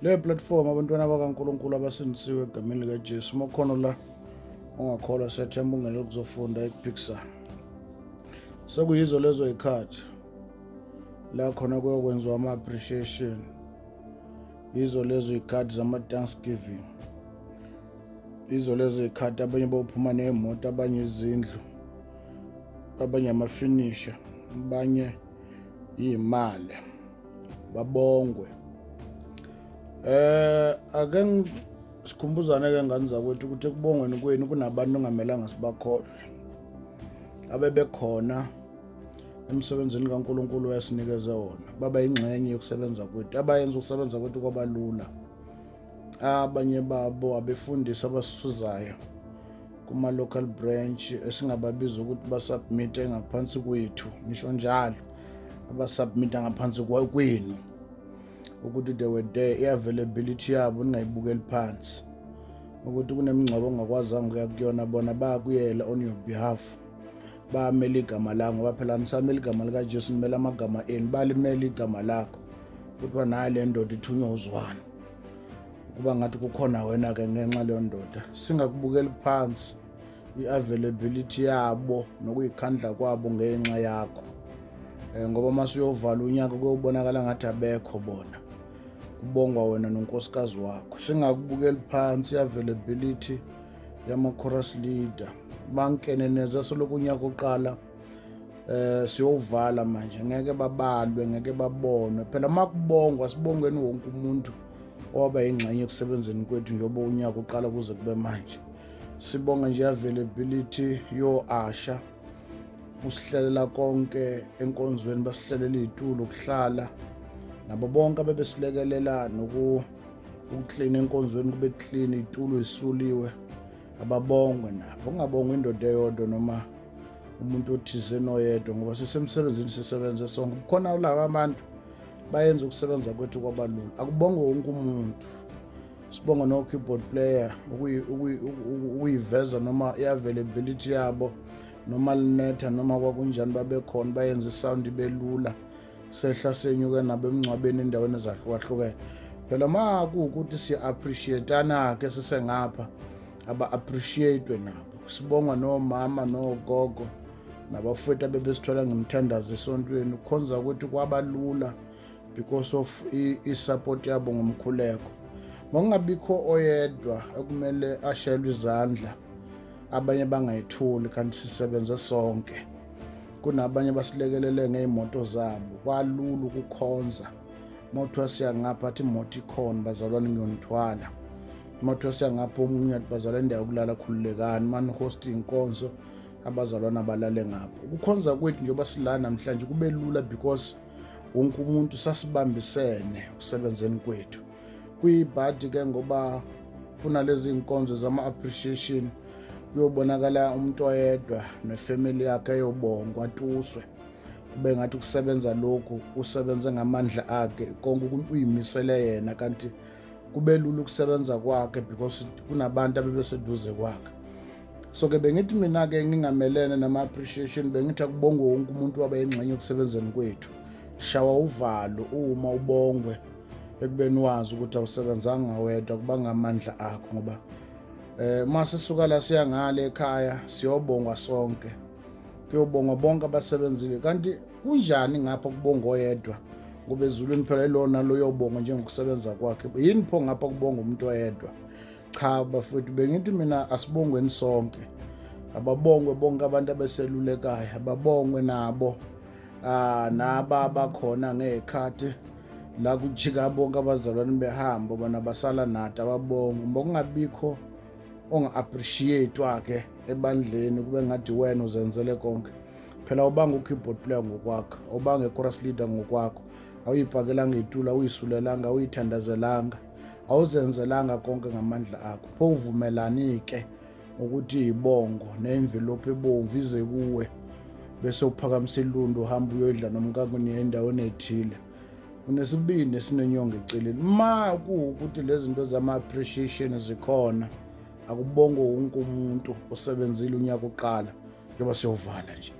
Le platform abantwana bakaNkulunkulu abasindisiwe egameni likaJesu, uma khona la ongakholwa siyathemba ungene ukuzofunda ekuphikisana. Sekuyizo lezo y'khathi la khona kuyokwenziwa ama-appreciation, yizo lezo y'khathi zama-Thanksgiving, yizo lezo y'khathi abanye bophuma ney'moto, abanye izindlu, abanye amafinisha, abanye iy'mali, babongwe. Ake sikhumbuzane-ke ngane zakwethu ukuthi ekubongweni kwenu kunabantu ongamelanga sibakhohlwe, abebekhona emsebenzini kaNkulunkulu ayasinikeze wona, baba yingxenye yokusebenza kwethu, abayenza ukusebenza kwethu kwaba lula. Abanye babo abefundisi abasisuzayo kuma-local branch esingababiza ukuthi basubmit-e ngaphansi kwethu, ngisho njalo abasubmit-a ngaphansi kwenu, ukuthi they were there, i-availability yabo ningayibukeli phansi, ukuthi kunemingcwabo ongakwazanga ukuya kuyona, bona bayakuyela on your behalf, bayamela igama lakho, ngoba phela nisamela igama likaJesu, nimela amagama enu, balimela igama lakho, kuthiwa naye le ndoda ithunywa uzwana, kuba ngathi kukhona wena-ke ngenxa leyo ndoda. Singakubukeli phansi i-availability yabo nokuyikhandla kwabo ngenxa yakho, ngoba uma uyovala unyaka kuyobonakala ngathi abekho bona, kubongwa wena nonkosikazi wakho. Singakubukeli phansi i-availability yama-chorus leader, bankeneneza soloko unyaka uqala, siyovala manje, ngeke babalwe, ngeke babonwe. Phela uma kubongwa sibongweni wonke umuntu owaba yingxenye ekusebenzeni kwethu njengoba unyaka uqala kuze kube manje. Sibonga nje i-availability yo-Asha, usihlelela konke enkonzweni, basihlelela iy'tulo, ukuhlala, nabo bonke abebesilekelela ukuklina enkonzweni, kube clean, iy'tulo zisuliwe, ababongwe nabo. Ungabongwa indoda eyodwa noma umuntu othizeni oyedwa, ngoba sisemsebenzini, sisebenze sonke. Kukhona laba abantu bayenza ukusebenza kwethu kwaba lula. Akubongwe wonke umuntu, sibonga no-keyboard player ukuyiveza noma i-availability yabo, noma linetha noma kwakunjani, babekhona bayenza isound ibe lula, sehla senyuke nabo emngcwabeni endaweni ezahlukahlukene. Phela ma kuwukuthi siya-appreciate-ana-ke sisengapha, aba-appreciate-we nabo. Sibonga nomama nogogo nabafowethu abebesithola ngemthandazo esontweni, ukukhonza kwethu kwaba lula because of i-support yabo ngomkhuleko. Makungabikho oyedwa ekumele ashelwe izandla, abanye bangayithuli, kanti sisebenze sonke. Kunabanye basilekelele ngey'moto zabo, kwalula ukukhonza. Mothiwa siyangapha athi imoto ikhona, bazalwane ngiyonithwala. Mothiwa siyangapha omunye athi bazalwane indawo yokulala khululekani, mani-host inkonzo, abazalwane abalale ngapho. Ukukhonza kwethu njengoba sila namhlanje kube lula because wonke umuntu sasibambisene kusebenzeni kwethu. Kuyibhadi-ke ngoba kunalezi nkonzo zama-appreciation, kuyobonakala umuntu oyedwa nefamily yakhe eyobongwa, atuswe, kube ngathi ukusebenza lokhu usebenze ngamandla akhe, konke uyimisele yena, kanti kube lula ukusebenza kwakhe because kunabantu abebeseduze kwakhe. So-ke bengithi mina-ke ngingamelene nama-appreciation, bengithi akubongwe wonke umuntu waba yingxenye yokusebenzeni kwethu. Shawa uvalo uma ubongwe ekubeni wazi ukuthi awusebenzanga wedwa, kuba ngamandla akho, ngoba uma sisuka la siya ngale ekhaya siyobongwa sonke, kuyobongwa bonke abasebenzile. Kanti kunjani ngapha kubongwa oyedwa, ngoba ezulwini phela ilona lo uyobongwa njengokusebenza kwakhe. Yini pho ngapha kubonga umuntu oyedwa? Cha bafowethu, bengithi mina asibongweni sonke, ababongwe bonke abantu abeselulekayo, ababongwe nabo naba abakhona ngey'khathi la kujika bonke abazalwane behamba, bona basala nathi ababonge. Mbokungabikho onga-appreciate-wa-ke ebandleni, kube ngathi wena uzenzele konke. Phela awubanga u-keyboard player ngokwakho, awubanga i-chorus leader ngokwakho, awuyibhakelanga iy'tulo, awuy'sulelanga, awuyithandazelanga, awuzenzelanga konke ngamandla akho. Pho uvumelani-ke ukuthi iy'bongo ne-envelope ebomvu ize kuwe, bese uphakamisa ilundo uhamba uyoyidla nomkakho niye endaweni ethile? Unesibindi esinenyongo eceleni. Ma kuwukuthi lezi zinto zama-appreciation zikhona, akubongwe wonke umuntu osebenzile unyaka uqala, njengoba siyovala nje.